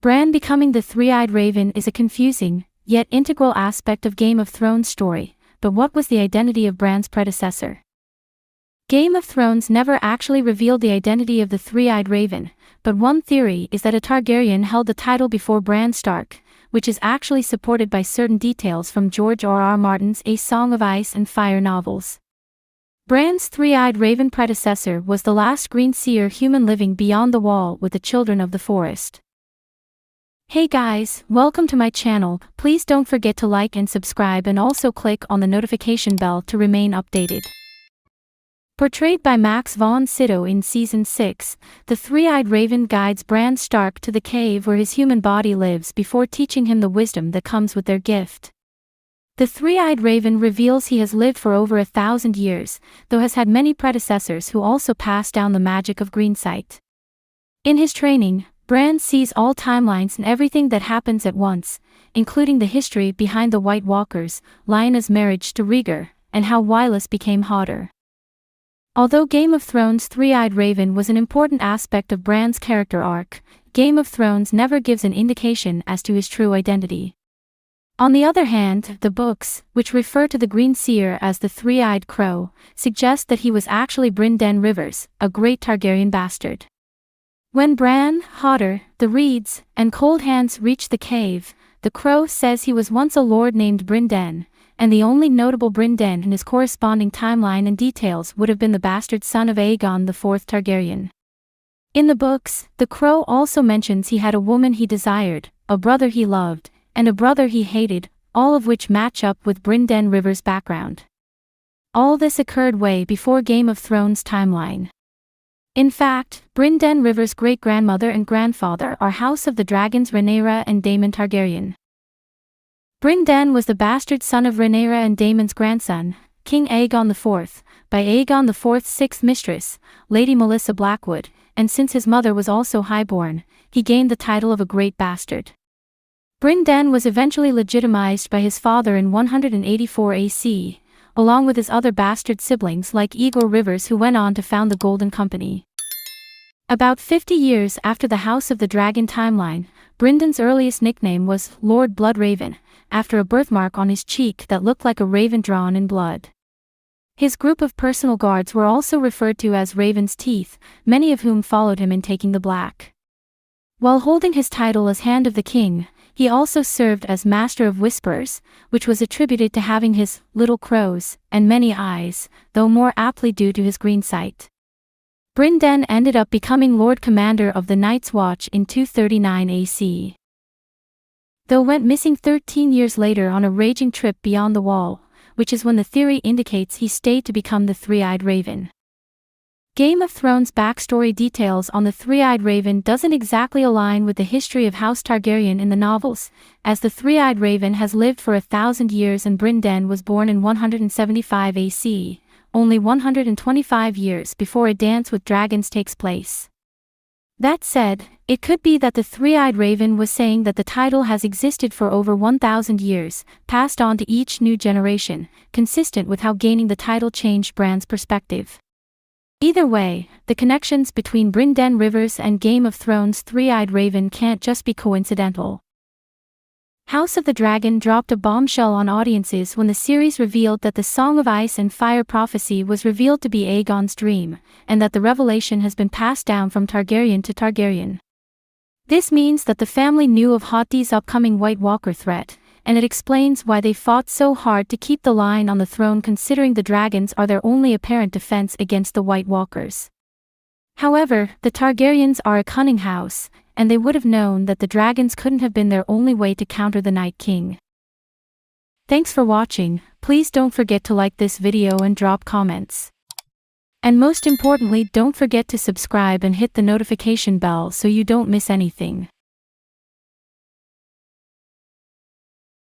Bran becoming the three-eyed raven is a confusing, yet integral aspect of Game of Thrones story, but what was the identity of Bran's predecessor? Game of Thrones never actually revealed the identity of the three-eyed raven, but one theory is that a Targaryen held the title before Bran Stark, which is actually supported by certain details from George R.R. Martin's A Song of Ice and Fire novels. Bran's three-eyed raven predecessor was the last greenseer human living beyond the wall with the children of the forest. Hey guys, welcome to my channel. Please don't forget to like and subscribe and also click on the notification bell to remain updated. Portrayed by Max von Sydow in Season 6, the three-eyed raven guides Bran Stark to the cave where his human body lives before teaching him the wisdom that comes with their gift. The three-eyed raven reveals he has lived for over 1,000 years, though has had many predecessors who also passed down the magic of greensight. In his training, Bran sees all timelines and everything that happens at once, including the history behind the White Walkers, Lyanna's marriage to Rhaegar, and how Wylis became Hodor. Although Game of Thrones' three-eyed raven was an important aspect of Bran's character arc, Game of Thrones never gives an indication as to his true identity. On the other hand, the books, which refer to the greenseer as the three-eyed crow, suggest that he was actually Brynden Rivers, a great Targaryen bastard. When Bran, Hodor, the Reeds, and Cold Hands reach the cave, the crow says he was once a lord named Brynden, and the only notable Brynden in his corresponding timeline and details would have been the bastard son of Aegon IV Targaryen. In the books, the crow also mentions he had a woman he desired, a brother he loved, and a brother he hated, all of which match up with Brynden Rivers' background. All this occurred way before Game of Thrones' timeline. In fact, Brynden Rivers' great-grandmother and grandfather are House of the Dragons Rhaenyra and Daemon Targaryen. Brynden was the bastard son of Rhaenyra and Daemon's grandson, King Aegon IV, by Aegon IV's sixth mistress, Lady Melissa Blackwood, and since his mother was also highborn, he gained the title of a great bastard. Brynden was eventually legitimized by his father in 184 AC, along with his other bastard siblings like Igor Rivers, who went on to found the Golden Company. About 50 years after the House of the Dragon timeline, Brynden's earliest nickname was Lord Bloodraven, after a birthmark on his cheek that looked like a raven drawn in blood. His group of personal guards were also referred to as Raven's Teeth, many of whom followed him in taking the black. While holding his title as Hand of the King, he also served as Master of Whisperers, which was attributed to having his little crows and many eyes, though more aptly due to his greensight. Brynden ended up becoming Lord Commander of the Night's Watch in 239 AC. Though went missing 13 years later on a raging trip beyond the wall, which is when the theory indicates he stayed to become the three-eyed raven. Game of Thrones backstory details on the three-eyed raven doesn't exactly align with the history of House Targaryen in the novels, as the three-eyed raven has lived for 1,000 years and Brynden was born in 175 AC, only 125 years before A Dance with Dragons takes place. That said, it could be that the three-eyed raven was saying that the title has existed for over 1,000 years, passed on to each new generation, consistent with how gaining the title changed Bran's perspective. Either way, the connections between Brynden Rivers and Game of Thrones' three-eyed raven can't just be coincidental. House of the Dragon dropped a bombshell on audiences when the series revealed that the Song of Ice and Fire prophecy was revealed to be Aegon's dream, and that the revelation has been passed down from Targaryen to Targaryen. This means that the family knew of Hodor's upcoming White Walker threat, and it explains why they fought so hard to keep the line on the throne, considering the dragons are their only apparent defense against the White Walkers. However, the Targaryens are a cunning house, and they would have known that the dragons couldn't have been their only way to counter the Night King. Thanks for watching. Please don't forget to like this video and drop comments. And most importantly, don't forget to subscribe and hit the notification bell so you don't miss anything.